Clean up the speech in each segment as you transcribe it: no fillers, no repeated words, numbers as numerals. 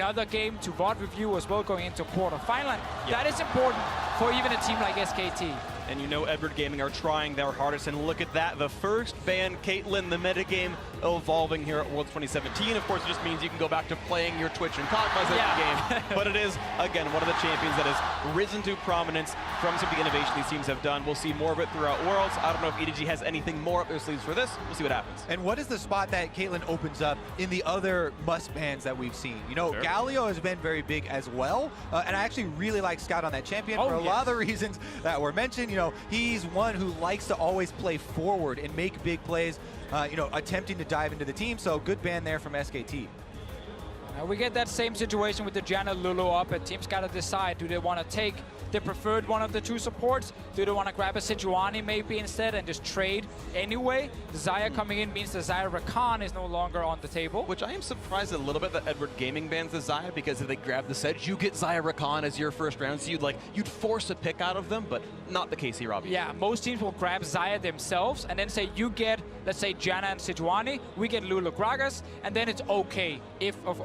another game to VOD review as well going into quarterfinal. That is important for even a team like SKT. And you know Edward Gaming are trying their hardest, and look at that, the first ban Caitlyn, the metagame evolving here at Worlds 2017. Of course, it just means you can go back to playing your Twitch and Cogmas game, but it is, again, one of the champions that has risen to prominence from some of the innovation these teams have done. We'll see more of it throughout Worlds. I don't know if EDG has anything more up their sleeves for this. We'll see what happens. And what is the spot that Caitlyn opens up in the other must bans that we've seen? You know, Galio has been very big as well, and I actually really like Scout on that champion for a lot of the reasons that were mentioned. You know, he's one who likes to always play forward and make big plays, you know, attempting to dive into the team. So good ban there from SKT. Now we get that same situation with the Janna Lulu up, and teams got to decide, do they want to take the preferred one of the two supports? Do they want to grab a Sejuani maybe instead and just trade anyway? Xayah coming in means the Xayah Rakan is no longer on the table. Which I am surprised a little bit that Edward Gaming bans the Xayah, because if they grab the Sedge, you get Xayah Rakan as your first round, so you'd force a pick out of them, but not the case here, obviously. Yeah, most teams will grab Xayah themselves and then say you get, let's say, Janna and Sejuani, we get Lulu Gragas, and then it's okay if, of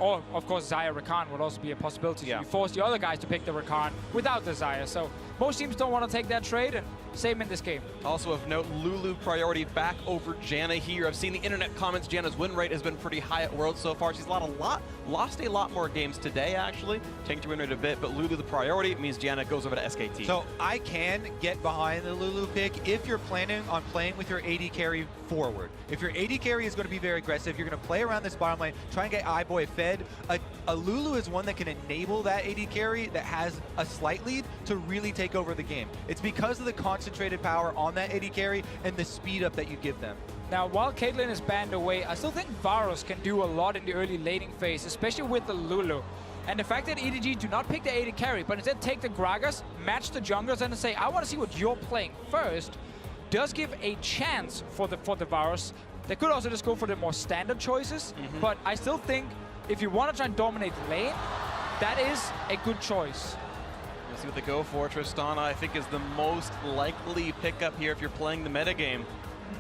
course, Xayah Rakan would also be a possibility. So you force the other guys to pick the Rakan without the Xayah. So most teams don't want to take that trade, and same in this game. Also of note, Lulu priority back over Janna here. I've seen the internet comments. Janna's win rate has been pretty high at Worlds so far. She's lost a lot more games today, actually. Tanked her win rate a bit, but Lulu the priority means Janna goes over to SKT. So I can get behind the Lulu pick if you're planning on playing with your AD carry forward. If your AD carry is going to be very aggressive, you're going to play around this bottom lane, try and get iBoy fed. A Lulu is one that can enable that AD carry that has a slight lead to really take over the game. It's because of the concentrated power on that AD carry and the speed up that you give them. Now, while Caitlyn is banned away, I still think Varus can do a lot in the early laning phase, especially with the Lulu. And the fact that EDG do not pick the AD carry, but instead take the Gragas, match the junglers, and say, I want to see what you're playing first, does give a chance for the Varus. They could also just go for the more standard choices, but I still think if you want to try and dominate the lane, that is a good choice. We'll see what they go for. Tristana, I think, is the most likely pickup here if you're playing the metagame.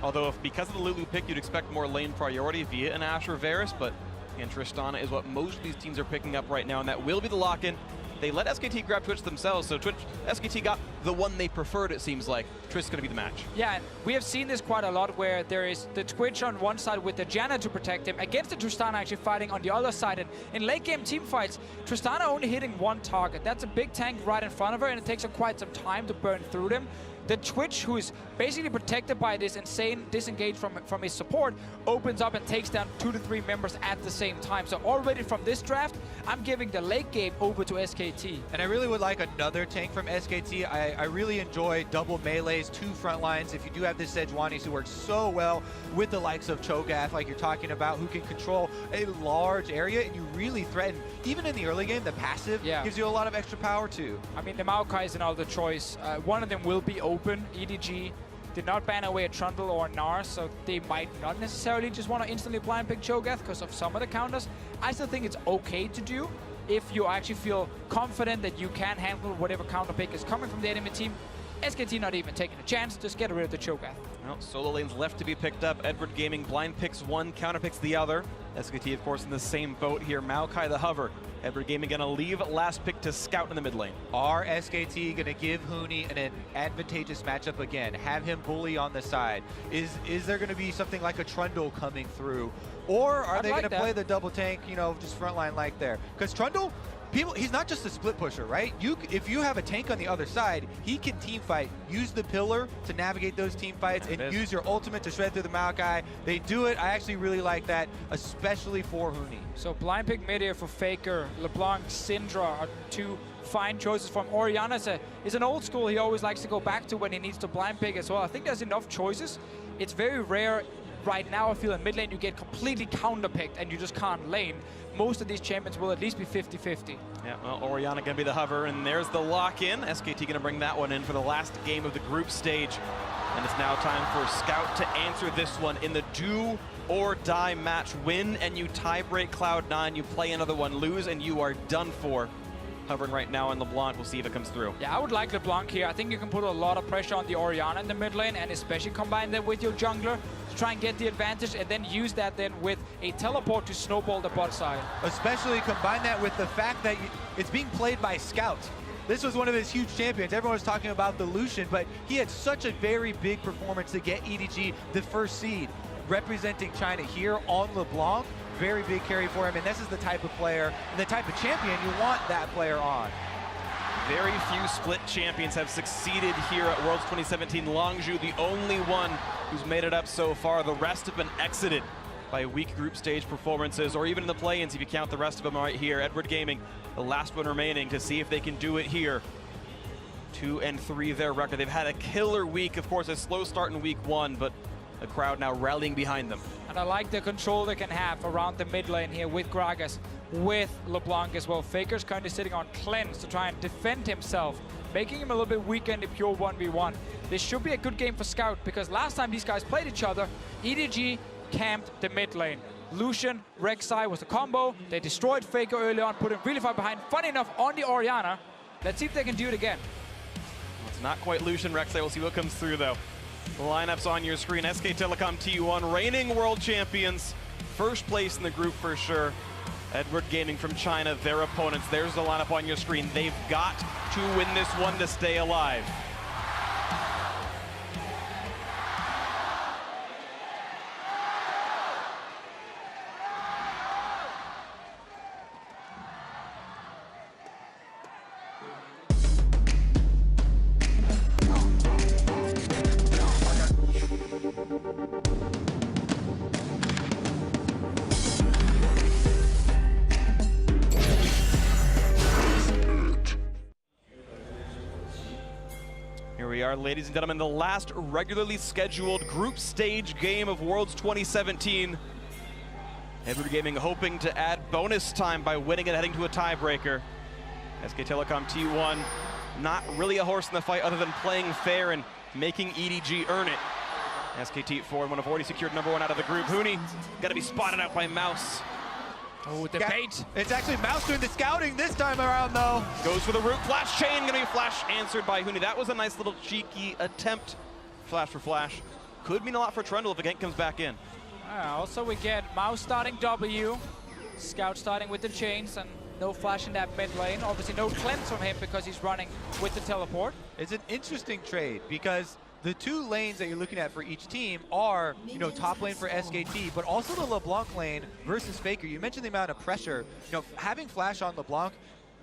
Although, because of the Lulu pick, you'd expect more lane priority via an Ashe or Varus, but again, Tristana is what most of these teams are picking up right now, and that will be the lock-in. They let SKT grab Twitch themselves, so SKT got the one they preferred, it seems like. Twitch is going to be the match. Yeah, and we have seen this quite a lot where there is the Twitch on one side with the Janna to protect him, against the Tristana actually fighting on the other side. And in late game team fights, Tristana only hitting one target. That's a big tank right in front of her, and it takes her quite some time to burn through them. The Twitch, who is basically protected by this insane disengage from his support, opens up and takes down 2 to 3 members at the same time. So already from this draft, I'm giving the late game over to SKT. And I really would like another tank from SKT. I really enjoy double melees, 2 front lines. If you do have this Sejuani who works so well with the likes of Cho'Gath, like you're talking about, who can control a large area, and you really threaten, even in the early game, the passive gives you a lot of extra power too. I mean, the Maokai is another choice. One of them will be open. EDG did not ban away a Trundle or a Nar, so they might not necessarily just want to instantly blind pick Cho'Gath because of some of the counters. I still think it's okay to do if you actually feel confident that you can handle whatever counter pick is coming from the enemy team. SKT not even taking a chance, just get rid of the Cho'Gath. Well, solo lanes left to be picked up. Edward Gaming blind picks one, counter picks the other. SKT, of course, in the same boat here. Maokai the hover. Edward Gaming gonna leave last pick to Scout in the mid lane. Are SKT gonna give Huni an advantageous matchup again? Have him bully on the side? Is there gonna be something like a Trundle coming through? Or are they gonna play the double tank, you know, just frontline like there? Because Trundle, he's not just a split pusher, right? If you have a tank on the other side, he can team fight. Use the pillar to navigate those team fights and use your ultimate to shred through the Maokai. They do it. I actually really like that, especially for Huni. So blind pick mid here for Faker, LeBlanc, Syndra are 2 fine choices from Orianna. Is an old school he always likes to go back to when he needs to blind pick as well. I think there's enough choices. It's very rare right now, I feel in mid lane you get completely counter-picked and you just can't lane. Most of these champions will at least be 50-50. Yeah, well, Orianna gonna be the hover, and there's the lock-in. SKT gonna bring that one in for the last game of the group stage. And it's now time for Scout to answer this one in the do or die match. Win and you tie-break Cloud9, you play another one, lose and you are done for. hovering right now on LeBlanc. We'll see if it comes through. Yeah, I would like LeBlanc here. I think you can put a lot of pressure on the Orianna in the mid lane, and especially combine that with your jungler to try and get the advantage, and then use that then with a teleport to snowball the bot side. Especially combine that with the fact that it's being played by Scout. This was one of his huge champions. Everyone was talking about the Lucian, but he had such a very big performance to get EDG the first seed, representing China here on LeBlanc. Very big carry for him, and this is the type of player and the type of champion you want that player on. Very few split champions have succeeded here at Worlds 2017. Longzhu, the only one who's made it up so far. The rest have been exited by weak group stage performances, or even in the play-ins if you count the rest of them right here. Edward Gaming, the last one remaining, to see if they can do it here. 2-3 their record. They've had a killer week, of course, a slow start in week 1, but the crowd now rallying behind them. And I like the control they can have around the mid lane here with Gragas, with LeBlanc as well. Faker's currently sitting on Cleanse to try and defend himself, making him a little bit weaker in the pure 1v1. This should be a good game for Scout, because last time these guys played each other, EDG camped the mid lane. Lucian, Rek'Sai was the combo. They destroyed Faker early on, put him really far behind. Funny enough, on the Orianna. Let's see if they can do it again. It's not quite Lucian, Rek'Sai. We'll see what comes through, though. The lineups on your screen. SK Telecom T1, reigning world champions. First place in the group for sure. Edward Gaming from China, their opponents. There's the lineup on your screen. They've got to win this one to stay alive. Here we are, ladies and gentlemen, the last regularly scheduled group stage game of Worlds 2017. Edward Gaming hoping to add bonus time by winning and heading to a tiebreaker. SK Telecom T1, not really a horse in the fight other than playing fair and making EDG earn it. SKT T4, one have already secured #1 out of the group. Huni, got to be spotted out by Mouse. Oh, the bait. It's actually Mouse doing the scouting this time around, though. Goes for the root flash chain, gonna be flash answered by Huni. That was a nice little cheeky attempt. Flash for flash. Could mean a lot for Trundle if the gank comes back in. Also, we get Mouse starting W, Scout starting with the chains, and no flash in that mid lane. Obviously, no cleanse from him because he's running with the teleport. It's an interesting trade because the two lanes that you're looking at for each team are, top lane for SKT, but also the LeBlanc lane versus Faker. You mentioned the amount of pressure. Having flash on LeBlanc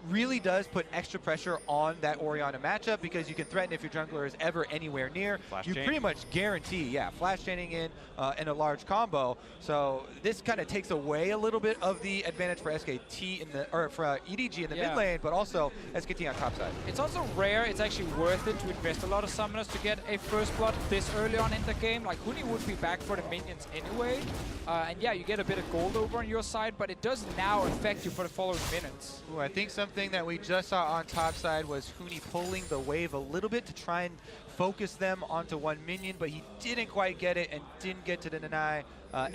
really does put extra pressure on that Orianna matchup, because you can threaten if your jungler is ever anywhere near. You pretty much guarantee, flash chaining in a large combo. So this kind of takes away a little bit of the advantage for SKT for EDG in the mid lane, but also SKT on top side. It's also rare. It's actually worth it to invest a lot of summoners to get a first blood this early on in the game. Like, Huni would be back for the minions anyway. And yeah, you get a bit of gold over on your side, but it does now affect you for the following minutes. Ooh, I think something that we just saw on top side was Huni pulling the wave a little bit to try and focus them onto one minion, but he didn't quite get it and didn't get to deny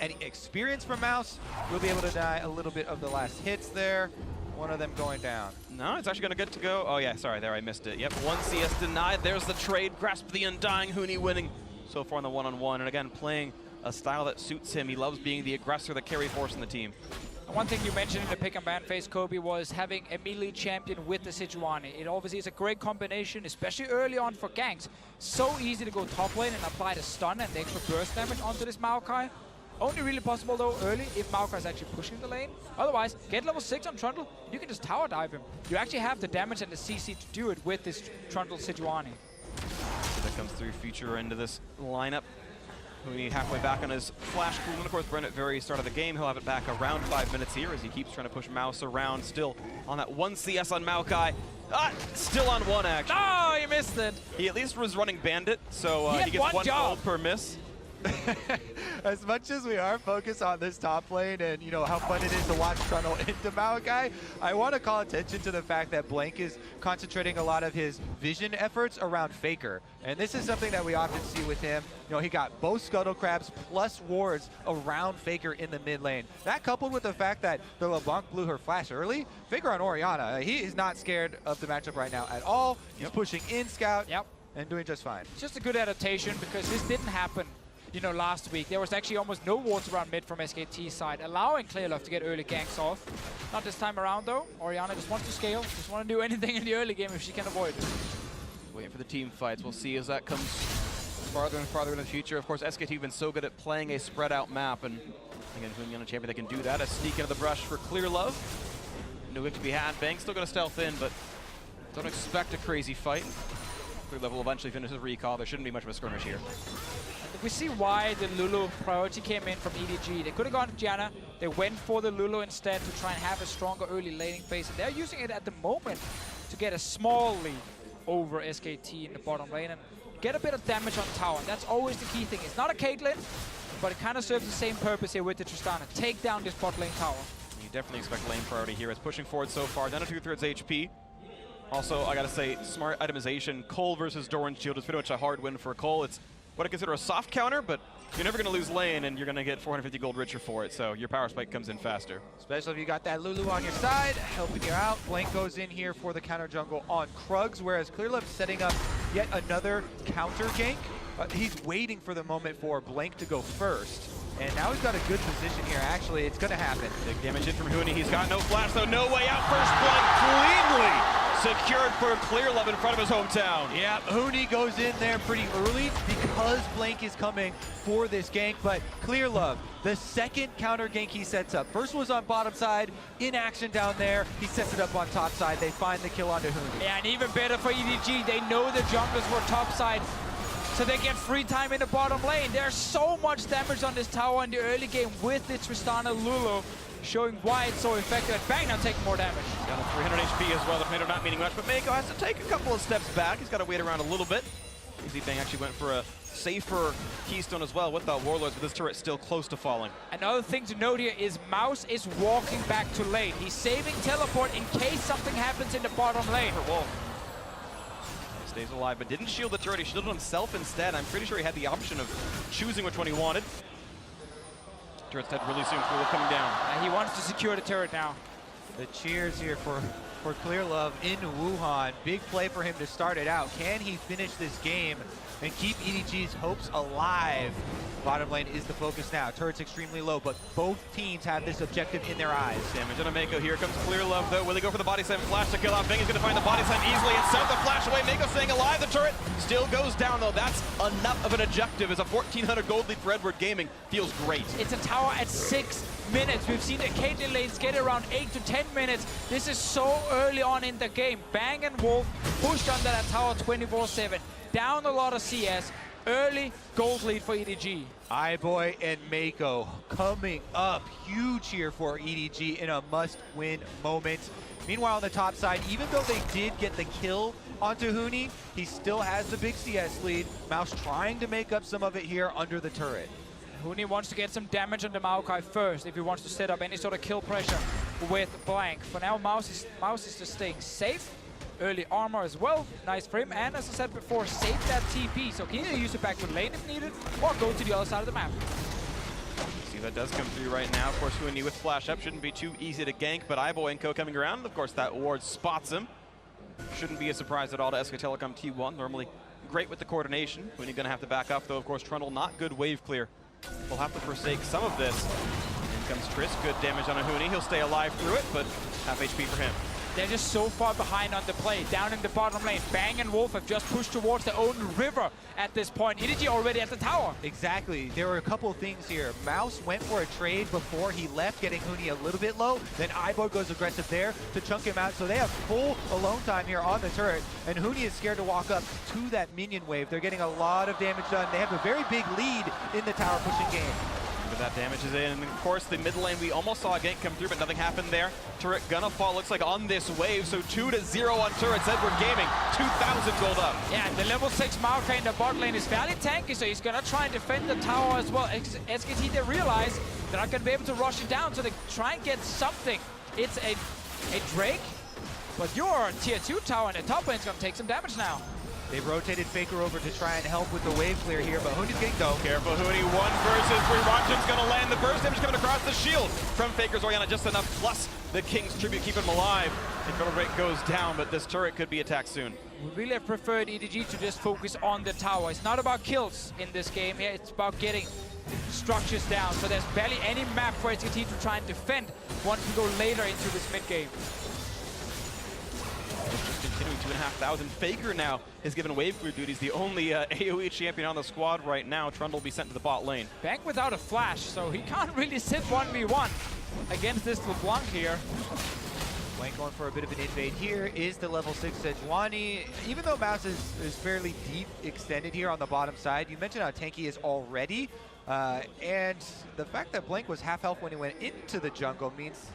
any experience from Mouse. We'll be able to deny a little bit of the last hits there. One of them going down. No, it's actually going to get to go. Oh yeah, sorry, there I missed it. Yep, 1 CS denied. There's the trade. Grasp the Undying. Huni winning so far in the one-on-one, and again playing a style that suits him. He loves being the aggressor, the carry force in the team. One thing you mentioned in the pick and ban phase, Kobe, was having a melee champion with the Sejuani. It obviously is a great combination, especially early on for ganks. So easy to go top lane and apply the stun and the extra burst damage onto this Maokai. Only really possible though early if Maokai is actually pushing the lane. Otherwise, get level 6 on Trundle, you can just tower dive him. You actually have the damage and the CC to do it with this Trundle Sejuani. So that comes through feature into this lineup. Huni halfway back on his flash cooldown. Of course, Brent at very start of the game. He'll have it back around 5 minutes here as he keeps trying to push Mouse around. Still on that 1 CS on Maokai. Still on 1 actually. Oh, he missed it. He at least was running Bandit, so he gets 1 gold per miss. as much as we are focused on this top lane and, you know, how fun it is to watch Trundle into Maokai, I want to call attention to the fact that Blank is concentrating a lot of his vision efforts around Faker. And this is something that we often see with him. You know, he got both Scuttle Crabs plus wards around Faker in the mid lane. That coupled with the fact that the LeBlanc blew her flash early, Faker on Orianna, he is not scared of the matchup right now at all. He's pushing in Scout and doing just fine. It's just a good adaptation because this didn't happen, you know, last week. There was actually almost no wards around mid from SKT side, allowing Clearlove to get early ganks off. Not this time around though. Orianna just wants to scale, just want to do anything in the early game if she can avoid it. Waiting for the team fights. We'll see as that comes farther and farther in the future. Of course, SKT have been so good at playing a spread out map, and again, Huni on a champion that can do that. A sneak into the brush for Clearlove. No whip to be had. Bang still going to stealth in, but don't expect a crazy fight. Clearlove will eventually finish his recall. There shouldn't be much of a skirmish here. We see why the Lulu priority came in from EDG. They could have gone to Janna. They went for the Lulu instead to try and have a stronger early laning phase. And they're using it at the moment to get a small lead over SKT in the bottom lane and get a bit of damage on tower. That's always the key thing. It's not a Caitlyn, but it kind of serves the same purpose here with the Tristana. Take down this bot lane tower. You definitely expect lane priority here. It's pushing forward so far, down to 2/3 HP. Also, I gotta say, smart itemization. Cole versus Doran's Shield is pretty much a hard win for Cole. It's what I consider a soft counter, but you're never gonna lose lane and you're gonna get 450 gold richer for it, so your power spike comes in faster. Especially if you got that Lulu on your side, helping you out. Blank goes in here for the counter jungle on Krugs, whereas Clearlove setting up yet another counter gank. He's waiting for the moment for Blank to go first. And now he's got a good position here. Actually, it's going to happen. Big damage in from Huni. He's got no flash, though. No way out. First blood cleanly secured for Clearlove in front of his hometown. Yeah, Huni goes in there pretty early because Blank is coming for this gank. But Clearlove, the second counter gank he sets up. First was on bottom side, in action down there. He sets it up on top side. They find the kill onto Huni. Yeah, and even better for EDG. They know the junglers were top side, so they get free time in the bottom lane. There's so much damage on this tower in the early game with the Tristana Lulu, showing why it's so effective. And Bang now taking more damage. Got a 300 HP as well. The Tornado not meaning much, but Meiko has to take a couple of steps back. He's got to wait around a little bit. Easy Bang actually went for a safer keystone as well with the Warlords, but this turret still close to falling. Another thing to note here is Mouse is walking back to lane. He's saving teleport in case something happens in the bottom lane. Stays alive, but didn't shield the turret. He shielded himself instead. I'm pretty sure he had the option of choosing which one he wanted. Turret's dead really soon. Clearlove coming down. He wants to secure the turret now. The cheers here for Clearlove in Wuhan. Big play for him to start it out. Can he finish this game and keep EDG's hopes alive? Bottom lane is the focus now. Turret's extremely low, but both teams have this objective in their eyes. Damage on a Meiko. Here comes Clearlove, though. Will he go for the body slam flash to kill out? Bang is going to find the body slam easily and send the flash away. Meiko staying alive. The turret still goes down, though. That's enough of an objective as a 1,400 gold lead for Edward Gaming. Feels great. It's a tower at 6 minutes. We've seen the Caitlyn lanes get around 8 to 10 minutes. This is so early on in the game. Bang and Wolf pushed under that tower 24/7. Down a lot of CS. Early gold lead for EDG. iBoy and Meiko coming up huge here for EDG in a must-win moment. Meanwhile, on the top side, even though they did get the kill onto Huni, he still has the big CS lead. Mouse trying to make up some of it here under the turret. Huni wants to get some damage on the Maokai first if he wants to set up any sort of kill pressure with Blank. For now, Mouse is just staying safe. Early armor as well, nice for him, and as I said before, save that TP, so can either use it back to lane if needed, or go to the other side of the map. See, that does come through right now. Of course, Huni with flash up shouldn't be too easy to gank, but iBoy and Co coming around. Of course, that ward spots him. Shouldn't be a surprise at all to SK Telecom T1. Normally great with the coordination. Huni gonna have to back up, though. Of course, Trundle not good wave clear. We'll have to forsake some of this. In comes Tris, good damage on a Huni. He'll stay alive through it, but half HP for him. They're just so far behind on the play. Down in the bottom lane, Bang and Wolf have just pushed towards their own river at this point. EDG already at the tower. Exactly. There were a couple of things here. Mouse went for a trade before he left, getting Huni a little bit low. Then iBoy goes aggressive there to chunk him out. So they have full alone time here on the turret. And Huni is scared to walk up to that minion wave. They're getting a lot of damage done. They have a very big lead in the tower pushing game. That damage is in, and of course the mid lane, we almost saw a gank come through, but nothing happened there. Turret gonna fall, looks like on this wave, so 2-0 on turrets. Edward Gaming, 2,000 gold up. Yeah, the level 6 Maokai in the bot lane is fairly tanky, so he's gonna try and defend the tower as well. SKT, they realize they're not gonna be able to rush it down, so they try and get something. It's a Drake, but your tier 2 tower in the top lane is gonna take some damage now. They've rotated Faker over to try and help with the wave clear here, but Huni's getting go. Careful, Huni, 1 versus 3. Rocham's gonna land the burst damage coming across the shield from Faker's Orianna, just enough, plus the King's Tribute keeping him alive. Incredible Break goes down, but this turret could be attacked soon. We really have preferred EDG to just focus on the tower. It's not about kills in this game here, it's about getting structures down. So there's barely any map for SKT to try and defend once we go later into this mid game. Just continuing 2,500. Faker now is given wave clear duties, the only AoE champion on the squad right now. Trundle will be sent to the bot lane. Bank without a flash, so he can't really sit 1v1 against this LeBlanc here. Blanc going for a bit of an invade here is the level 6 Sejuani. Even though Mouse is fairly deep extended here on the bottom side, you mentioned how tanky he is already. And the fact that Blanc was half health when he went into the jungle means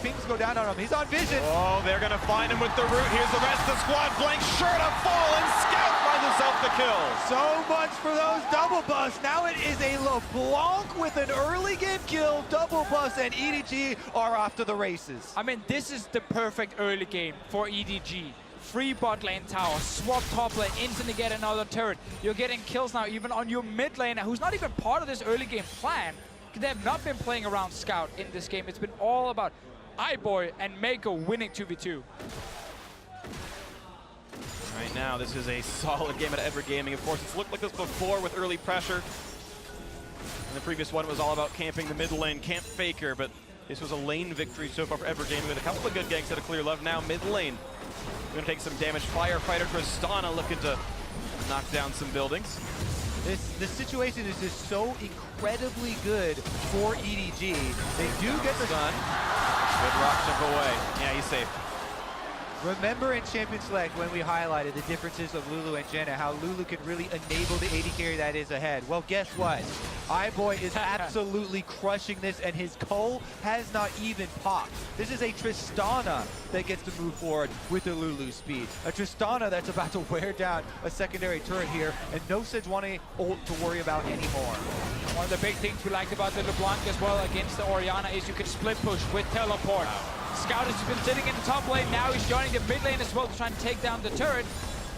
pings go down on him. He's on vision. Oh, they're going to find him with the root. Here's the rest of the squad. Blanc sure to fall, and Scout finds himself the kill. So much for those double busts. Now it is a LeBlanc with an early game kill, double bust, and EDG are off to the races. I mean, this is the perfect early game for EDG. Free bot lane tower, swap top lane, instantly get another turret. You're getting kills now even on your mid laner, who's not even part of this early game plan. They have not been playing around Scout in this game. It's been all about iBoy and Meiko winning 2v2. Right now, this is a solid game at Edward Gaming. Of course, it's looked like this before with early pressure. And the previous one was all about camping the mid lane, camp Faker, but this was a lane victory so far for Edward Gaming with a couple of good ganks at a clear love. Now mid lane, we're gonna take some damage. Firefighter Tristana looking to knock down some buildings. This situation is just so incredibly good for EDG. They do get the sun. Good rock jump away. Yeah, he's safe. Remember in Champion Select when we highlighted the differences of Lulu and Janna, how Lulu can really enable the AD carry that is ahead. Well, guess what? iBoy is absolutely crushing this, and his Cole has not even popped. This is a Tristana that gets to move forward with the Lulu speed. A Tristana that's about to wear down a secondary turret here, and no Sejuani ult to worry about anymore. One of the big things we liked about the LeBlanc as well against the Orianna is you can split push with teleport. Scout has been sitting in the top lane, now he's joining the mid lane as well to try and take down the turret.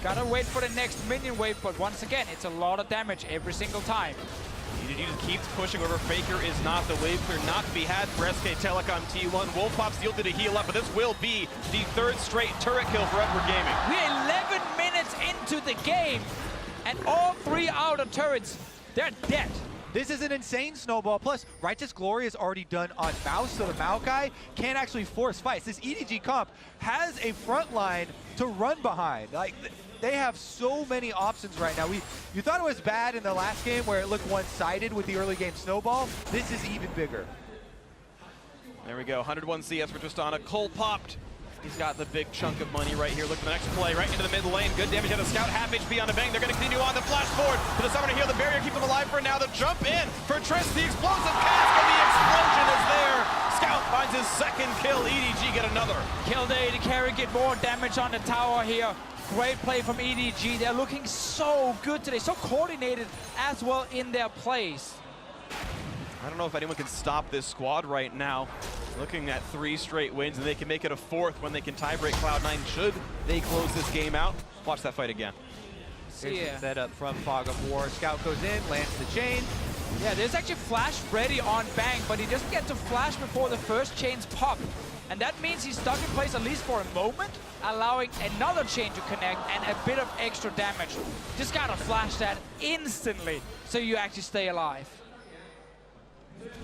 Gotta wait for the next minion wave, but once again, it's a lot of damage every single time. EDG just keeps pushing over. Faker is not the wave clear, not to be had for SK Telecom T1. Wolf Pop's yielded to heal up, but this will be the 3rd straight turret kill for Edward Gaming. We're 11 minutes into the game, and all 3 outer turrets, they're dead. This is an insane snowball. Plus, Righteous Glory is already done on Mouse, so the Maokai can't actually force fights. This EDG comp has a front line to run behind. Like, they have so many options right now. You thought it was bad in the last game where it looked one-sided with the early game snowball. This is even bigger. There we go, 101 CS for Tristana. Cole popped. He's got the big chunk of money right here. Look for the next play, right into the mid lane. Good damage on the Scout, half HP on the Bang. They're going to continue on the flash forward. But the Summoner heal, the barrier keeps them alive for now. The jump in for Trist, the explosive cast, and the explosion is there. Scout finds his 2nd kill. EDG get another. Kill the AD carry, get more damage on the tower here. Great play from EDG. They're looking so good today, so coordinated as well in their plays. I don't know if anyone can stop this squad right now. Looking at 3 straight wins, and they can make it a 4th when they can tiebreak Cloud9 should they close this game out. Watch that fight again. Here's the setup from Fog of War. Scout goes in, lands the chain. Yeah, there's actually flash ready on Bang, but he doesn't get to flash before the first chains pop. And that means he's stuck in place at least for a moment, allowing another chain to connect and a bit of extra damage. Just gotta flash that instantly so you actually stay alive.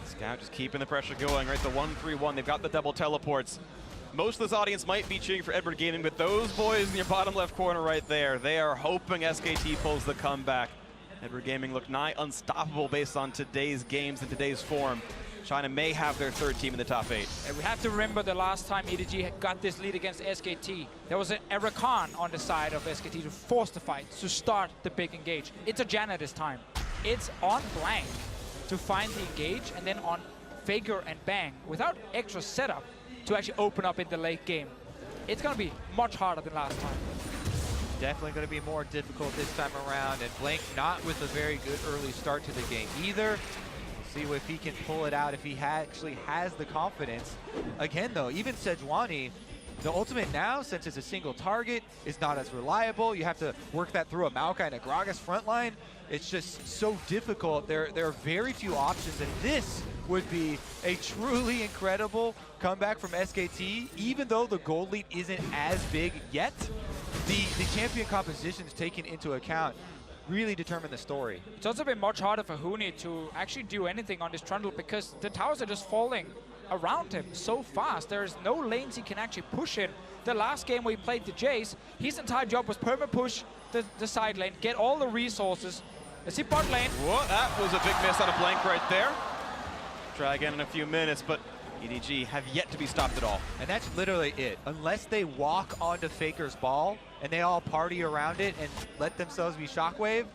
Scout just keeping the pressure going, right? The 1-3-1, they've got the double teleports. Most of this audience might be cheering for Edward Gaming, but those boys in your bottom left corner right there, they are hoping SKT pulls the comeback. Edward Gaming look nigh unstoppable based on today's games and today's form. China may have their 3rd team in the top 8. And we have to remember the last time EDG got this lead against SKT, there was an Rakan on the side of SKT to force the fight, to start the big engage. It's a Janna this time. It's on Blanc to to find the engage, and then on Faker and Bang, without extra setup, to actually open up in the late game. It's going to be much harder than last time. Definitely going to be more difficult this time around, and Blank not with a very good early start to the game either. See if he can pull it out, if he actually has the confidence. Again though, even Sejuani, the ultimate now, since it's a single target, is not as reliable. You have to work that through a Maokai and a Gragas front line. It's just so difficult. There are very few options, and this would be a truly incredible comeback from SKT. Even though the gold lead isn't as big yet, the champion compositions taken into account really determine the story. It's also been much harder for Huni to actually do anything on this Trundle because the towers are just falling around him so fast. There's no lanes he can actually push in. The last game where he played the Jace, his entire job was perma-push the side lane, get all the resources. Let's see bot lane. Whoa, that was a big miss on a Blank right there. Try again in a few minutes, but EDG have yet to be stopped at all. And that's literally it. Unless they walk onto Faker's ball and they all party around it and let themselves be Shockwave,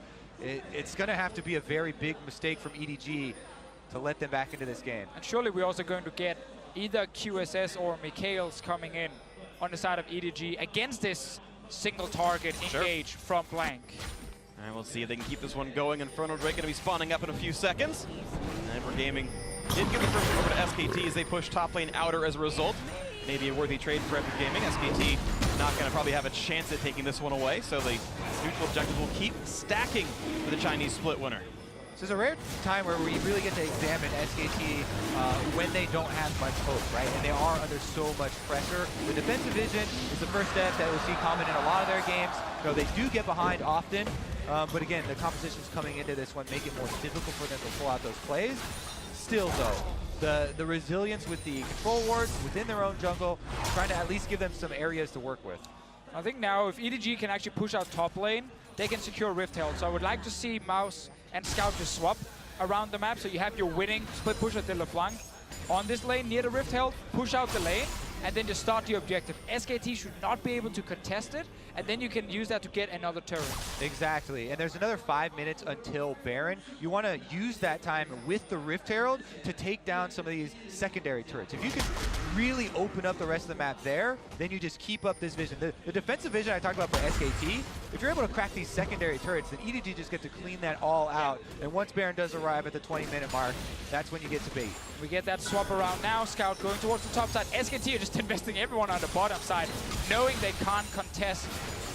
it's going to have to be a very big mistake from EDG to let them back into this game. And surely we're also going to get either QSS or Mikhail's coming in on the side of EDG against this single target engage from Blank. And we'll see if they can keep this one going. Inferno Drake going to be spawning up in a few seconds. And Ever Gaming did give the first one over to SKT as they push top lane outer as a result. Maybe a worthy trade for Ever Gaming. SKT not going to probably have a chance at taking this one away, so the neutral objective will keep stacking for the Chinese split winner. This is a rare time where we really get to examine SKT when they don't have much hope, right? And they are under so much pressure. The defensive vision is the first step that we'll see common in a lot of their games. You know, they do get behind often, but again, the compositions coming into this one make it more difficult for them to pull out those plays. Still though, the resilience with the control wards within their own jungle, trying to at least give them some areas to work with. I think now if EDG can actually push out top lane, they can secure Rift Herald. So I would like to see Mouse and Scout just swap around the map, so you have your winning split push at the LeBlanc on this lane near the Rift Herald, push out the lane, and then just start the objective. SKT should not be able to contest it, and then you can use that to get another turret. Exactly, and there's another 5 minutes until Baron. You want to use that time with the Rift Herald to take down some of these secondary turrets. If you can really open up the rest of the map there, then you just keep up this vision. The defensive vision I talked about for SKT, if you're able to crack these secondary turrets, then EDG just get to clean that all out. And once Baron does arrive at the 20-minute mark, that's when you get to bait. We get that swap around now. Scout going towards the top side. SKT are just investing everyone on the bottom side, knowing they can't contest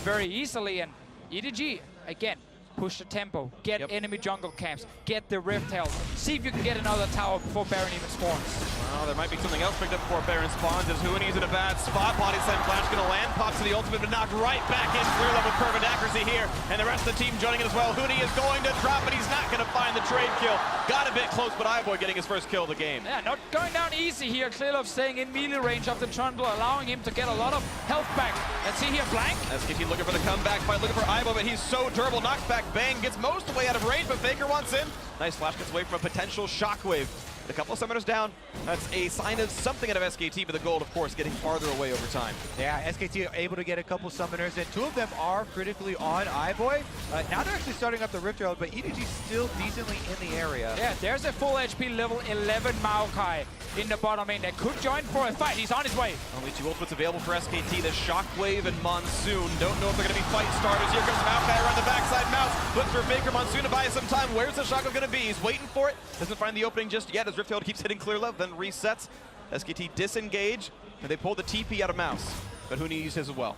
very easily. And EDG, again, push the tempo, get enemy jungle camps, get the Rift Herald. See if you can get another tower before Baron even spawns. Well, there might be something else picked up before Baron spawns as Huni's in a bad spot. Body slam flash going to land, pops to the ultimate, but knocked right back in through level perfect accuracy here. And the rest of the team joining it as well. Huni is going to drop, but he's not going to find the trade kill. Got a bit close, but iBoy getting his first kill of the game. Yeah, not going down easy here. Clearlove staying in melee range of the Trundle, allowing him to get a lot of health back. Let's see here, Blank. SKT looking for the comeback fight, looking for iBoy, but he's so durable. Knocks back Bang, gets most of the way out of range, but Faker wants in. Nice flash gets away from a potential shockwave. A couple of summoners down. That's a sign of something out of SKT, but the gold, of course, getting farther away over time. Yeah, SKT are able to get a couple summoners, and 2 of them are critically on iBoy. Now they're actually starting up the Rift Herald, but EDG still decently in the area. Yeah, there's a full HP level 11 Maokai in the bottom lane that could join for a fight. He's on his way. Only 2 ultimates available for SKT, the Shockwave and Monsoon. Don't know if they're going to be fight starters. Here comes Maokai around the backside. Mouse looks for Faker. Monsoon to buy some time. Where's the Shockwave going to be? He's waiting for it. Doesn't find the opening just yet as Rift Herald keeps hitting clear love, then resets. SKT disengage, and they pull the TP out of Mouse. But Huni used his as well.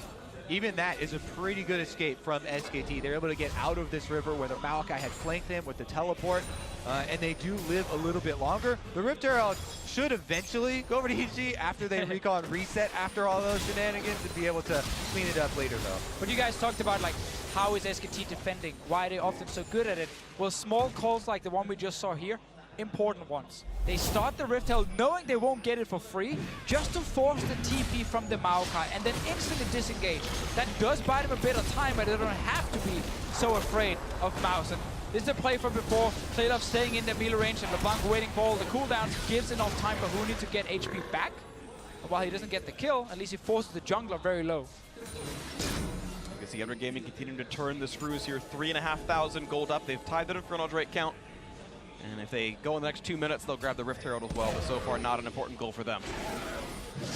Even that is a pretty good escape from SKT. They're able to get out of this river where the Maokai had flanked them with the teleport, and they do live a little bit longer. The Rift Herald should eventually go over to EDG after they recall and reset after all those shenanigans and be able to clean it up later, though. But you guys talked about, like, how is SKT defending? Why are they often so good at it? Well, small calls like the one we just saw here, important ones. They start the Rift Herald knowing they won't get it for free, just to force the TP from the Maokai and then instantly disengage. That does buy them a bit of time, but they don't have to be so afraid of Mouse. And this is a play from before. Clearlove staying in the melee range and LeBlanc waiting for all the cooldowns gives enough time for Huni to get HP back. And while he doesn't get the kill, at least he forces the jungler very low. You can see Ever Gaming continuing to turn the screws here. 3,500 gold up. They've tied that Inferno Drake count. And if they go in the next 2 minutes, they'll grab the Rift Herald as well, but so far not an important goal for them.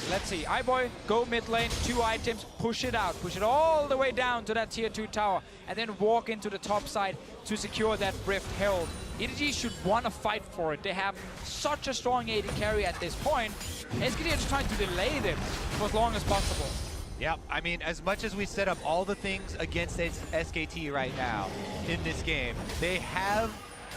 Let's see, iBoy, go mid lane, 2 items, push it out. Push it all the way down to that tier 2 tower, and then walk into the top side to secure that Rift Herald. EDG should want to fight for it. They have such a strong AD carry at this point. SKT are just trying to delay them for as long as possible. Yeah, I mean, as much as we set up all the things against SKT right now in this game, they have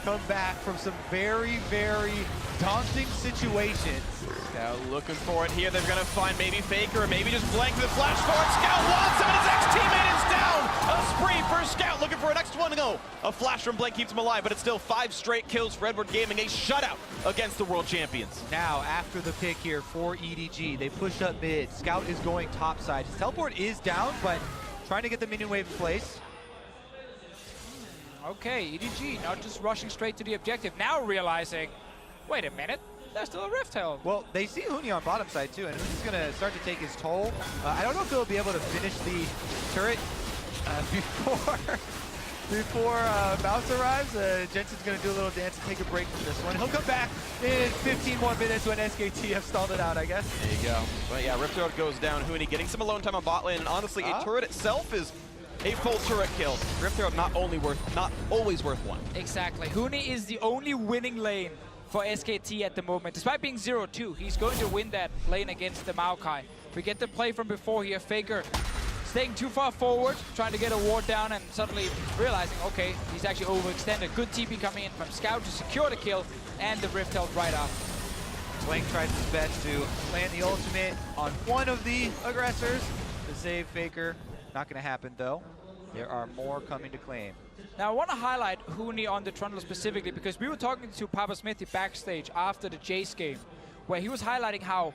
come back from some very, very daunting situations. Scout looking for it here. They're going to find maybe Faker or maybe just Blank with a flash forward. Scout wants him and his ex-teammate is down. A spree for Scout looking for a next one to go. A flash from Blank keeps him alive, but it's still 5 straight kills for Redwood Gaming. A shutout against the world champions. Now, after the pick here for EDG, they push up mid. Scout is going topside. His teleport is down, but trying to get the minion wave in place. Okay, EDG not just rushing straight to the objective, now realizing, wait a minute, there's still a Rift Herald. Well, they see Huni on bottom side too, and Huni's going to start to take his toll. I don't know if they'll be able to finish the turret before Mouse arrives. Jensen's going to do a little dance and take a break from this one. He'll come back in 15 more minutes when SKT have stalled it out, I guess. There you go. But yeah, Rift Herald goes down. Huni getting some alone time on bot lane, and honestly, a turret itself is a full turret kill. Rift Herald not always worth one. Exactly. Huni is the only winning lane for SKT at the moment. Despite being 0-2, he's going to win that lane against the Maokai. We get the play from before here. Faker staying too far forward, trying to get a ward down, and suddenly realizing, okay, he's actually overextended. Good TP coming in from Scout to secure the kill, and the Rift Herald right after. Blank tries his best to land the ultimate on one of the aggressors to save Faker. Not going to happen, though. There are more coming to claim. Now, I want to highlight Huni on the Trundle specifically because we were talking to Papa Smithy backstage after the Jace game, where he was highlighting how,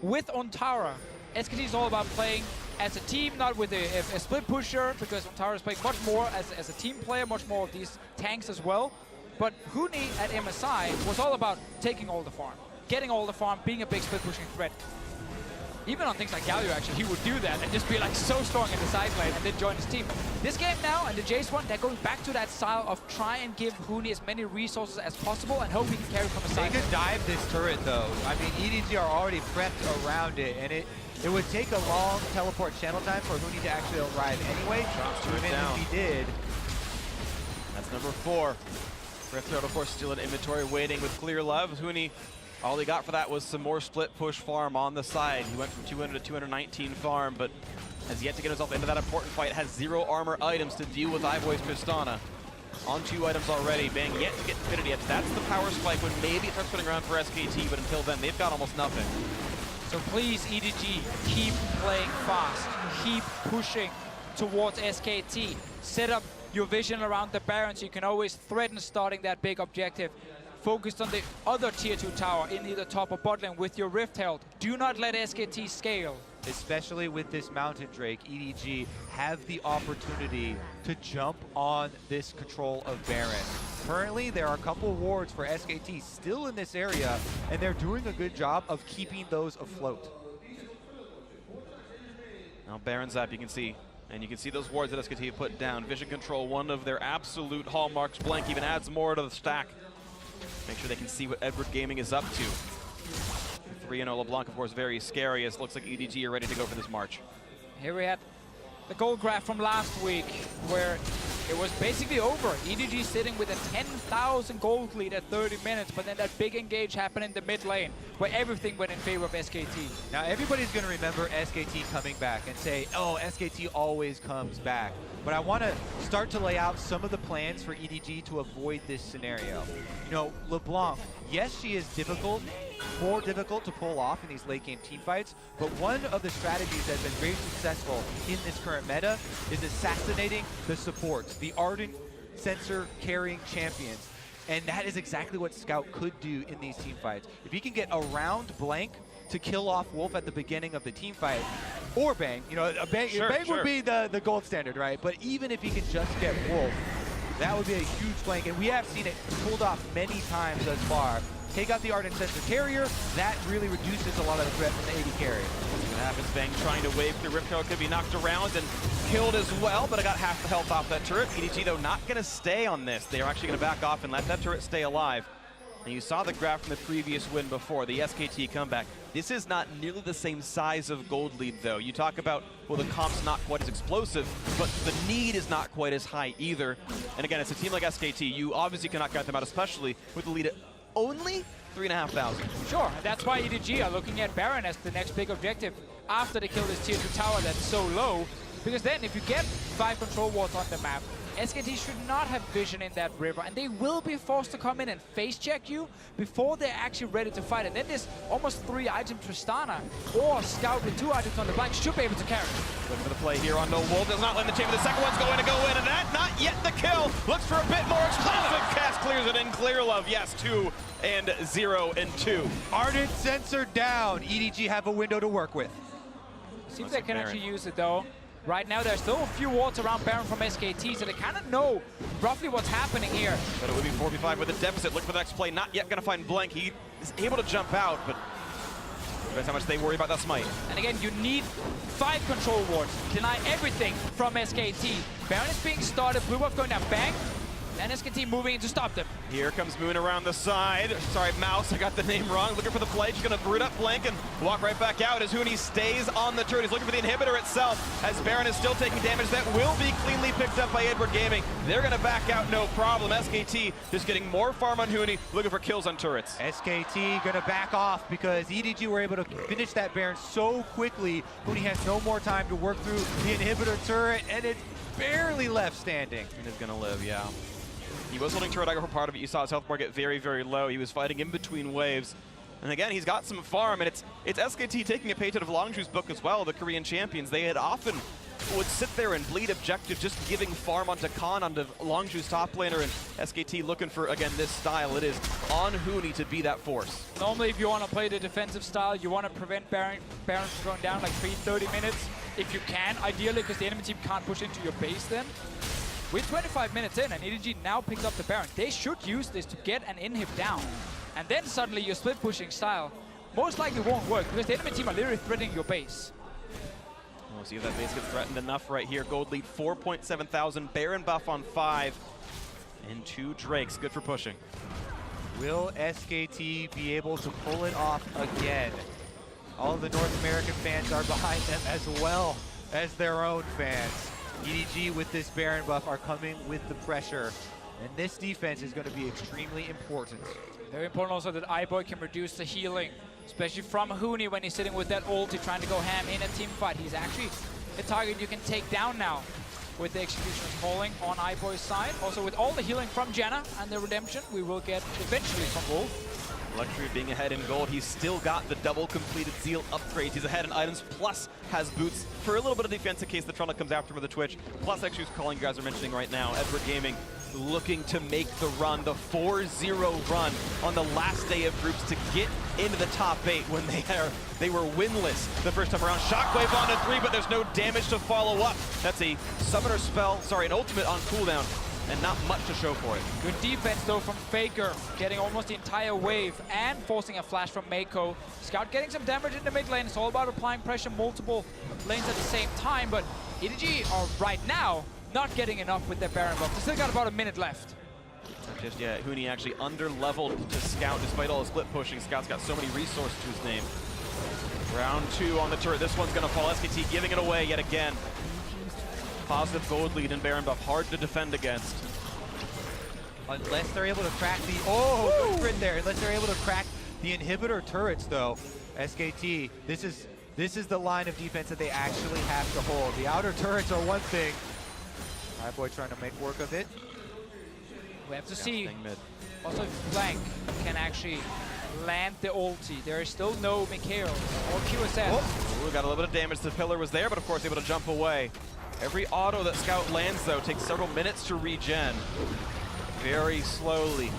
with Ontara, SKT is all about playing as a team, not with a split pusher, because Ontara is playing much more as a team player, much more of these tanks as well. But Huni at MSI was all about taking all the farm, getting all the farm, being a big split pushing threat. Even on things like Galio, actually, he would do that and just be like so strong in the side lane and then join his team. This game now, and the Jace one, they're going back to that style of try and give Huni as many resources as possible and hope he can carry from a side. They could dive this turret, though. I mean, EDG are already prepped around it, and it would take a long teleport channel time for Huni to actually arrive anyway. Drops to it down. If he did. That's number 4. Rift Herald, of course, still in inventory, waiting with clear love. Huni, all he got for that was some more split push farm on the side. He went from 200 to 219 farm, but has yet to get himself into that important fight. Has 0 armor items to deal with iBoy's Tristana. On 2 items already, Bang yet to get Infinity yet. That's the power spike when maybe it starts putting around for SKT, but until then, they've got almost nothing. So please, EDG, keep playing fast. Keep pushing towards SKT. Set up your vision around the Baron so you can always threaten starting that big objective. Focused on the other tier 2 tower in either top or bot lane with your Rift Herald. Do not let SKT scale. Especially with this Mountain Drake, EDG have the opportunity to jump on this control of Baron. Currently, there are a couple wards for SKT still in this area, and they're doing a good job of keeping those afloat. Now Baron's up, you can see. And you can see those wards that SKT have put down. Vision control, one of their absolute hallmarks. Blank even adds more to the stack. Make sure they can see what Edward Gaming is up to. 3-0 LeBlanc, of course, very scary, as it looks like EDG are ready to go for this march. Here we had the gold graph from last week, where it was basically over. EDG sitting with a 10,000 gold lead at 30 minutes, but then that big engage happened in the mid lane, where everything went in favor of SKT. Now, everybody's going to remember SKT coming back and say, oh, SKT always comes back. But I want to start to lay out some of the plans for EDG to avoid this scenario. You know, LeBlanc, yes, she is difficult, more difficult to pull off in these late game team fights, but one of the strategies that has been very successful in this current meta is assassinating the supports, the Ardent sensor carrying champions. And that is exactly what Scout could do in these team fights. If he can get around Blank to kill off Wolf at the beginning of the team fight, or Bang, you know, Bang would be the gold standard, right? But even if he can just get Wolf, that would be a huge flank, and we have seen it pulled off many times thus far. Take out the Ardent Sensor Carrier, that really reduces a lot of the threat from the AD carry. What happens, Bang trying to wave through Rift Herald, could be knocked around and killed as well, but I got half the health off that turret. EDG, though, not going to stay on this. They are actually going to back off and let that turret stay alive. And you saw the graph from the previous win before, the SKT comeback. This is not nearly the same size of gold lead, though. You talk about, well, the comp's not quite as explosive, but the need is not quite as high either. And again, it's a team like SKT. You obviously cannot count them out, especially with the lead at only 3,500. Sure, that's why EDG are looking at Baron as the next big objective after they kill this tier 2 tower that's so low. Because then if you get 5 control wards on the map, SKT should not have vision in that river, and they will be forced to come in and face check you before they're actually ready to fight. And then this almost 3-item Tristana or Scout with 2 items on the flank should be able to carry. Looking for the play here on No Wolf, does not land the chamber. The second one's going to go in, and that not yet the kill. Looks for a bit more explosive. Cast clears it in. Clear love, yes, 2 and 0 and 2. Ardent sensor down. EDG have a window to work with. Seems they can actually use it though. Right now, there's still a few wards around Baron from SKT, so they kind of know roughly what's happening here. But it would be 4v5 with a deficit. Look for the next play. Not yet going to find Blank. He is able to jump out, but depends how much they worry about that smite. And again, you need 5 control wards. Deny everything from SKT. Baron is being started. Blue buff going down. Bang. And SKT moving in to stop them. Here comes Moon around the side. Sorry, Mouse, I got the name wrong. Looking for the play. She's going to root up Blank and walk right back out as Huni stays on the turret. He's looking for the inhibitor itself as Baron is still taking damage. That will be cleanly picked up by Edward Gaming. They're going to back out, no problem. SKT just getting more farm on Huni, looking for kills on turrets. SKT going to back off because EDG were able to finish that Baron so quickly. Huni has no more time to work through the inhibitor turret, and it's barely left standing. And is going to live, yeah. He was holding turret for part of it. You saw his health bar get very, very low. He was fighting in between waves. And again, he's got some farm, and it's SKT taking a page out of Longju's book as well, the Korean champions. They had often would sit there and bleed objective, just giving farm onto Khan, onto Longju's top laner, and SKT looking for, again, this style. It is on Huni to be that force. Normally, if you want to play the defensive style, you want to prevent Baron from going down like 30 minutes, if you can, ideally, because the enemy team can't push into your base then. We're 25 minutes in, and EDG now picks up the Baron. They should use this to get an inhib down. And then suddenly your split pushing style most likely won't work, because the enemy team are literally threatening your base. We'll see if that base gets threatened enough right here. Gold lead 4.7 thousand. Baron buff on 5. And 2 Drakes. Good for pushing. Will SKT be able to pull it off again? All of the North American fans are behind them as well as their own fans. EDG with this Baron buff are coming with the pressure, and this defense is going to be extremely important. Very important also that iBoy can reduce the healing, especially from Huni when he's sitting with that ulti trying to go ham in a team fight. He's actually a target you can take down now with the executioners falling on iBoy's side. Also with all the healing from Janna and the redemption we will get eventually from Wolf. Luxury of being ahead in gold. He's still got the double completed Zeal upgrades. He's ahead in items, plus has boots for a little bit of defense in case the Trundle comes after him with the Twitch. Plus, actually, who's calling you guys are mentioning right now, Edward Gaming looking to make the run, the 4-0 run on the last day of groups to get into the top 8 when they were winless the first time around. Shockwave on to 3, but there's no damage to follow up. That's a summoner spell, sorry, an ultimate on cooldown, and not much to show for it. Good defense though from Faker, getting almost the entire wave and forcing a flash from Meiko. Scout getting some damage in the mid lane. It's all about applying pressure multiple lanes at the same time, but EDG are right now not getting enough with their Baron buff. They still got about a minute left. Not just yet. Huni actually under-leveled to Scout despite all his split pushing. Scout's got so many resources to his name. Round 2 on the turret. This one's going to fall. SKT giving it away yet again. Positive gold lead in Baron buff. Hard to defend against. Unless they're able to crack the... Oh, good crit there. Unless they're able to crack the inhibitor turrets, though. SKT, this is the line of defense that they actually have to hold. The outer turrets are one thing. iBoy trying to make work of it. We have to see also if Blank can actually land the ulti. There is still no Meiko or QSS. Oh, got a little bit of damage. The pillar was there, but of course able to jump away. Every auto that Scout lands, though, takes several minutes to regen. Very slowly.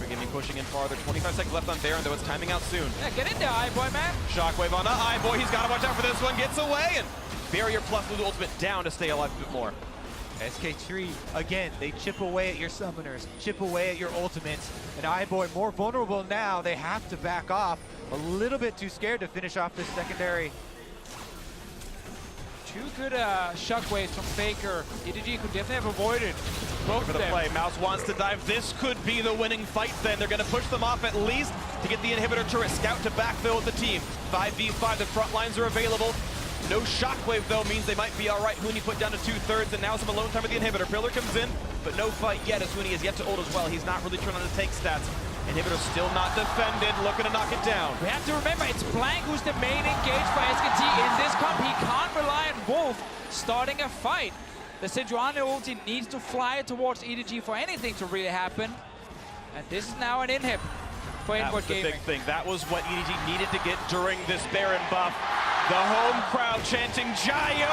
Gaming pushing in farther. 25 seconds left on Baron, though it's timing out soon. Yeah, get in there, iBoy, man. Shockwave on iBoy. He's got to watch out for this one. Gets away, and barrier plus Lulu ultimate down to stay alive a bit more. SK3, again, they chip away at your summoners, chip away at your ultimates, and iBoy more vulnerable now. They have to back off. A little bit too scared to finish off this secondary. Two good shockwaves from Faker. EDG could definitely have avoided both For of the them. play, Mouse wants to dive. This could be the winning fight then. They're going to push them off at least to get the inhibitor turret. Scout to backfill with the team. 5v5, the front lines are available. No shockwave though means they might be all right. Huni put down to 2/3 and now some alone time with the inhibitor. Pillar comes in, but no fight yet as Huni is yet to ult as well. He's not really trying to take stats. Inhibitor still not defended, looking to knock it down. We have to remember, it's Blank who's the main engage for SKT in this comp. He can't rely on Wolf starting a fight. The Sejuani ulti needs to fly towards EDG for anything to really happen. And this is now an inhib for That Inward was the Gaming. big thing. That was what EDG needed to get during this Baron buff. The home crowd chanting, Jayo,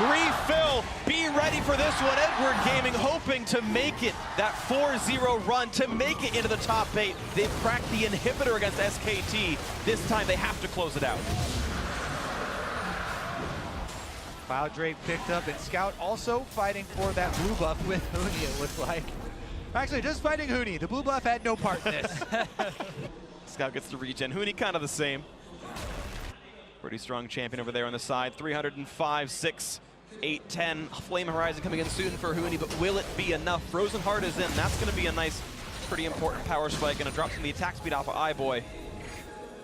refill, be ready for this one. Edward Gaming hoping to make it that 4-0 run, to make it into the top 8. They've cracked the inhibitor against SKT. This time they have to close it out. Cloud Drape picked up, and Scout also fighting for that blue buff with Huni, it looks like. Actually, just fighting Huni. The blue buff had no part in this. Scout gets to regen. Huni kind of the same. Pretty strong champion over there on the side. 305, 6, 8, 10. Flame Horizon coming in soon for Huni, but will it be enough? Frozen Heart is in. That's going to be a nice, pretty important power spike. Going to drop some of the attack speed off of iBoy.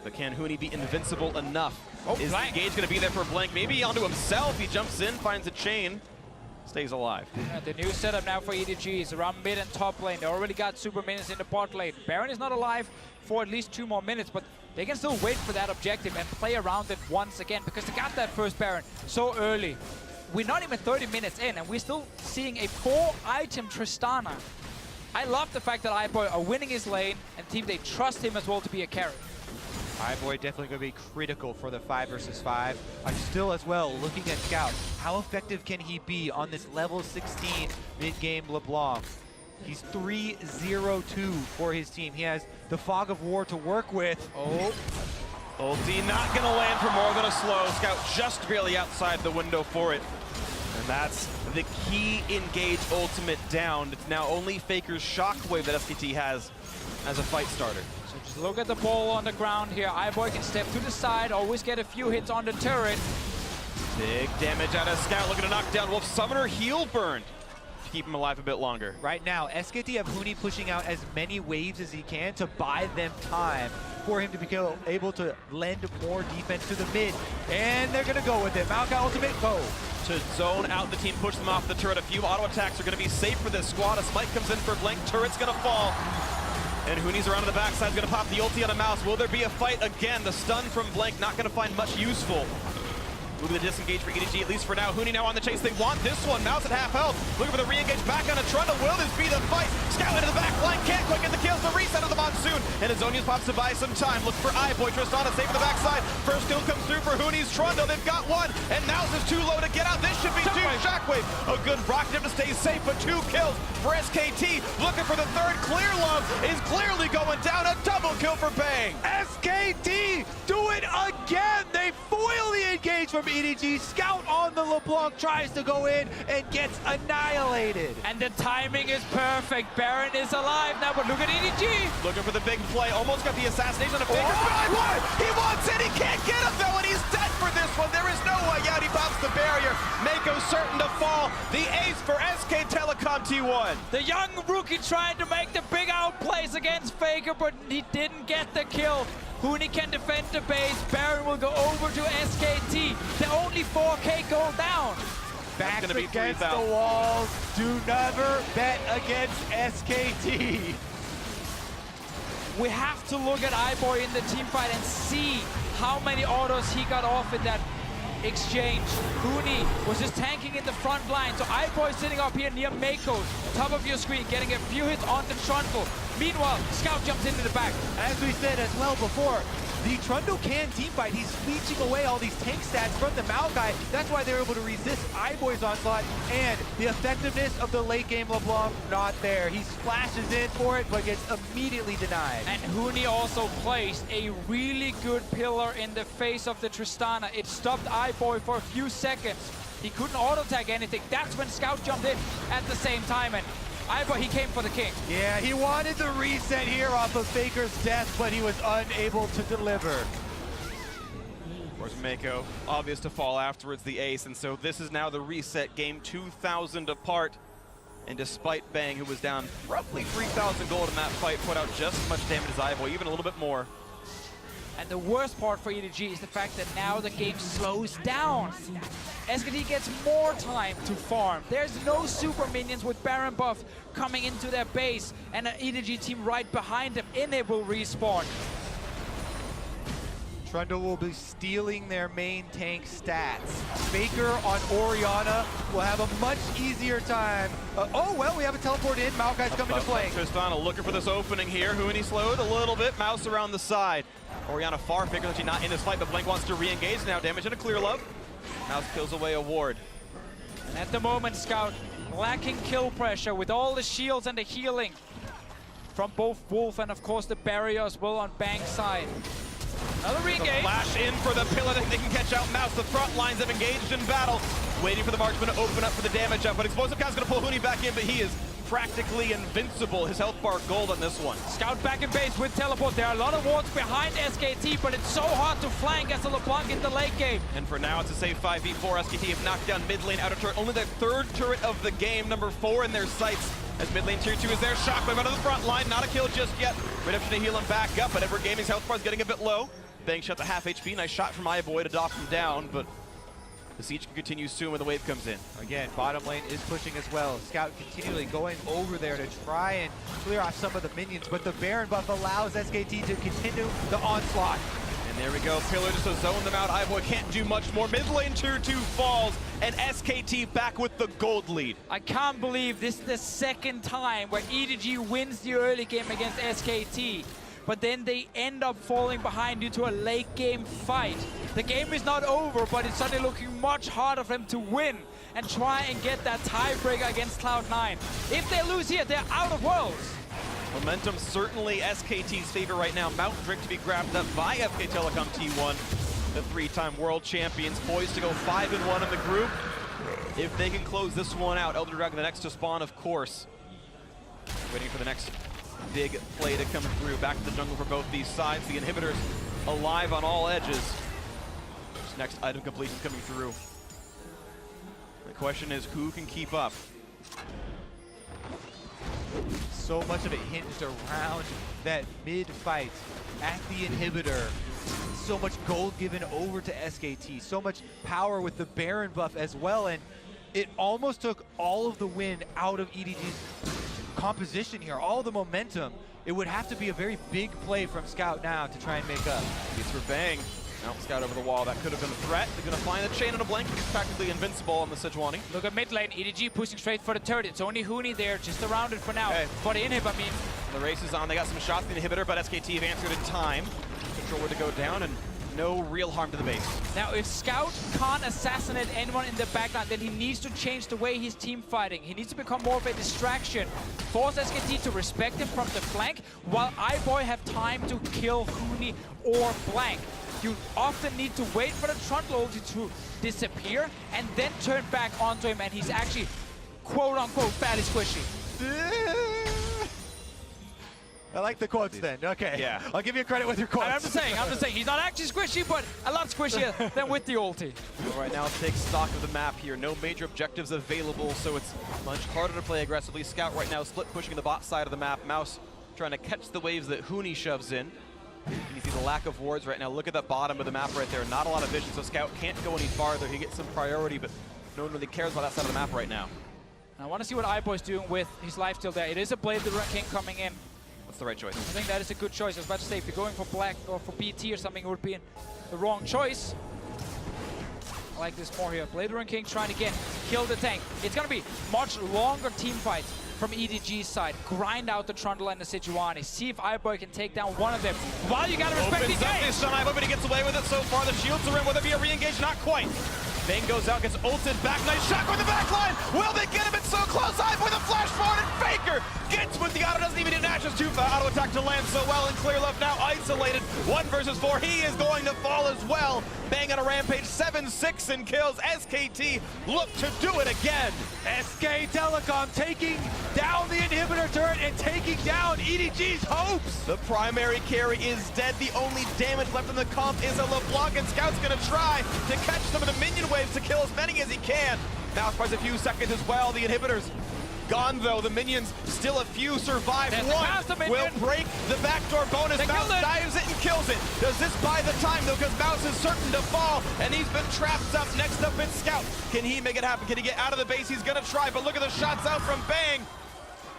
But can Huni be invincible enough? Is the engage going to be there for Blank? Maybe onto himself. He jumps in, finds a chain, stays alive. The new setup now for EDG is around mid and top lane. They already got super minions in the bot lane. Baron is not alive for at least 2 more minutes, but they can still wait for that objective and play around it once again because they got that first Baron so early. We're not even 30 minutes in and we're still seeing a 4-item Tristana. I love the fact that iBoy are winning his lane and team, they trust him as well to be a carry. iBoy definitely going to be critical for the 5 versus 5. Still as well, looking at Scout, how effective can he be on this level 16 mid-game LeBlanc? He's 3-0-2 for his team. He has the Fog of War to work with. Oh, ulti not going to land for more than a slow. Scout just barely outside the window for it. And that's the key engage ultimate down. It's now only Faker's Shockwave that SKT has as a fight starter. So just look at the ball on the ground here. iBoy can step to the side, always get a few hits on the turret. Big damage out of Scout, looking to knock down Wolf. Summoner heal burned to keep him alive a bit longer. Right now, SKT have Huni pushing out as many waves as he can to buy them time for him to be able to lend more defense to the mid. And they're going to go with it. Maokai ultimate, go. To zone out the team, push them off the turret. A few auto attacks are going to be safe for this squad. A smite comes in for Blank, turret's going to fall. And Huni's around to the backside, going to pop the ulti on a Mouse. Will there be a fight again? The stun from Blank not going to find much useful. Moving the disengage for EDG, at least for now. Huni now on the chase. They want this one. Mouse at half health. Looking for the re-engage back on a Trundle. Will this be the fight? Scout into the back line. Can't quite get the kills. The reset of the monsoon. And Azonius pops to buy some time. Looks for iBoy. Tristana safe on the backside. First kill comes through for Huni's Trundle. They've got one. And Mouse is too low to get out. This should be 2. Shockwave. A good rocket to stay safe, but 2 kills for SKT. Looking for the 3rd. Clear Love is clearly going down. A double kill for Bang. SKT do it again. They foil the engage from EDG. Scout on the LeBlanc tries to go in and gets annihilated. And the timing is perfect. Baron is alive now, but look at EDG. Looking for the big play. Almost got the assassination of Faker. Oh, he wants it. He can't get him though, and he's dead for this one. There is no way out. He pops the barrier. Meiko certain to fall. The ace for SK Telecom T1. The young rookie trying to make the big outplays against Faker, but he didn't get the kill. Huni can defend the base. Baron will go over to SKT. The only 4K go down. Backs against the walls. Do never bet against SKT. We have to look at iBoy in the team fight and see how many autos he got off in that exchange. Huni was just tanking in the front line. So iBoy sitting up here near Meiko, top of your screen, getting a few hits on the Trundle. Meanwhile, Scout jumps into the back. As we said as well before, the Trundle can teamfight. He's leeching away all these tank stats from the Maokai. That's why they're able to resist iBoy's onslaught. And the effectiveness of the late game LeBlanc, not there. He splashes in for it, but gets immediately denied. And Huni also placed a really good pillar in the face of the Tristana. It stopped iBoy for a few seconds. He couldn't auto-tag anything. That's when Scout jumped in at the same time. And iBoy, he came for the king. Yeah, he wanted the reset here off of Faker's death, but he was unable to deliver. course, Meiko, obvious to fall afterwards, the ace, and so this is now the reset game, 2,000 apart. And despite Bang, who was down roughly 3,000 gold in that fight, put out just as much damage as iBoy, even a little bit more. And the worst part for EDG is the fact that now the game slows down. SKT gets more time to farm. There's no super minions with Baron buff coming into their base, and an EDG team right behind them. Inhib will respawn. Trundle will be stealing their main tank stats. Faker on Orianna will have a much easier time. Oh, well, we have a teleport in. Maokai's coming to play. Tristana looking for this opening here. Huni slowed a little bit. Mouse around the side. Orianna far. Faker actually not in this fight, but Blank wants to re-engage now. Damage and a clear love. Mouse kills away a ward. And at the moment, Scout lacking kill pressure with all the shields and the healing from both Wolf and, of course, the barrier as well on Bang's side. Another re-engage. Flash in for the pillar that they can catch out Mouse. The front lines have engaged in battle. Waiting for the marksman to open up for the damage up. But Explosive Cat's going to pull Huni back in, but he is practically invincible. His health bar gold on this one. Scout back in base with teleport. There are a lot of wards behind SKT, but it's so hard to flank as a LeBlanc in the late game. And for now, it's a safe 5v4. SKT have knocked down mid lane outer turret. Only their third turret of the game, number 4 in their sights. As mid lane tier 2 is there. Shockwave out of the front line. Not a kill just yet. Redemption to heal him back up, but Edward Gaming's health bar is getting a bit low. Bang shot to half HP. Nice shot from iBoy to dock him down, but the siege can continue soon when the wave comes in. Again, bottom lane is pushing as well. Scout continually going over there to try and clear off some of the minions, but the Baron buff allows SKT to continue the onslaught. And there we go. Pillar just to zone them out. iBoy can't do much more. Mid lane tier 2 falls, and SKT back with the gold lead. I can't believe this is the second time where EDG wins the early game against SKT. But then they end up falling behind due to a late game fight. The game is not over, but it's suddenly looking much harder for them to win and try and get that tiebreaker against Cloud9. If they lose here, they're out of Worlds. Momentum certainly SKT's favor right now. Mountain Drake to be grabbed up by FK Telecom T1. The 3-time world champions poised to go 5-1 in the group. If they can close this one out, Elder Dragon the next to spawn, of course. Waiting for the next big play to come through. Back to the jungle for both these sides. The inhibitors alive on all edges. This next item completion coming through. The question is, who can keep up? So much of it hinged around that mid fight at the inhibitor. So much gold given over to SKT. So much power with the Baron buff as well. And it almost took all of the win out of EDG's composition here, all the momentum. It would have to be a very big play from Scout now to try and make up. It's for Bang. Now Scout over the wall. That could have been a threat. They're going to find the chain on a blank. He's practically invincible on the Sejuani. Look at mid lane. EDG pushing straight for the turret. It's only Huni there, just around it for now. Okay. For the inhib, I mean. The race is on. They got some shots in the inhibitor, but SKT have answered in time. Control where to go down, and no real harm to the base. Now, if Scout can't assassinate anyone in the backline, then he needs to change the way his team fighting. He needs to become more of a distraction. Force SKT to respect him from the flank, while iBoy have time to kill Huni or Blank. You often need to wait for the Trundle ulti to disappear and then turn back onto him, and he's actually, quote-unquote, fairly squishy. I like the quotes then. Okay. Yeah. I'll give you credit with your quotes. I'm just saying, he's not actually squishy, but a lot squishier than with the ulti. Well, right now, let's take stock of the map here. No major objectives available, so it's much harder to play aggressively. Scout right now split pushing the bot side of the map. Mouse trying to catch the waves that Huni shoves in. You see the lack of wards right now. Look at that bottom of the map right there. Not a lot of vision, so Scout can't go any farther. He gets some priority, but no one really cares about that side of the map right now. I want to see what iBoy's doing with his lifesteal there. It is a Blade the Run King coming in. That's the right choice. I think that is a good choice. I was about to say, if you're going for Black or for BT or something, it would be the wrong choice. I like this more here. Blade Run King trying to kill the tank. It's going to be much longer team fights from EDG's side. Grind out the Trundle and the Sejuani. See if iBoy can take down one of them. While you got to respect the game. Opens up this on iBoy, but he gets away with it so far. The shields are in. Will there be a re-engage? Not quite. Bang goes out, gets ulted back. Nice shot with the back line. Will they get him? It's so close. iBoy the flash forward, and Faker gets with the auto. Doesn't even need an Ashes 2 auto attack to land so well. And Clear Love now isolated. 1 versus 4. He is going to fall as well. Bang on a rampage. 7-6 in kills. SKT look to do it again. SK Telecom taking down the inhibitor turret and taking down EDG's hopes. The primary carry is dead. The only damage left in the comp is a LeBlanc, and Scout's going to try to catch some of the minion waves to kill as many as he can. Now buys a few seconds as well. The inhibitors gone though. The minions still a few survive. One will break the backdoor bonus. Mouse dives it and kills it. Does this buy the time though? Because Mouse is certain to fall, and he's been trapped up. Next up it's Scout. Can he make it happen? Can he get out of the base? He's gonna try, but look at the shots out from Bang.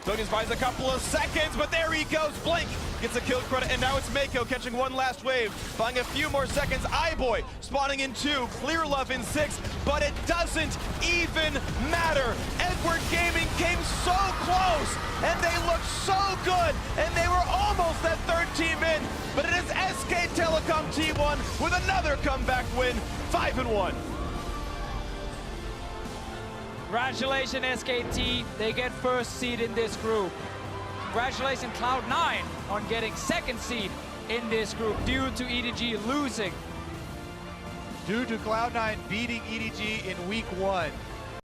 Douglas buys a couple of seconds, but there he goes. Blink gets a kill credit, and now it's Meiko catching one last wave. Buying a few more seconds. iBoy spawning in 2, Clear Love in 6, but it doesn't even matter. Edward Gaming came so close, and they looked so good, and they were almost that third team in, but it is SK Telecom T1 with another comeback win, 5-1. Congratulations, SKT. They get first seed in this group. Congratulations, Cloud9, on getting second seed in this group due to EDG losing. Due to Cloud9 beating EDG in week 1.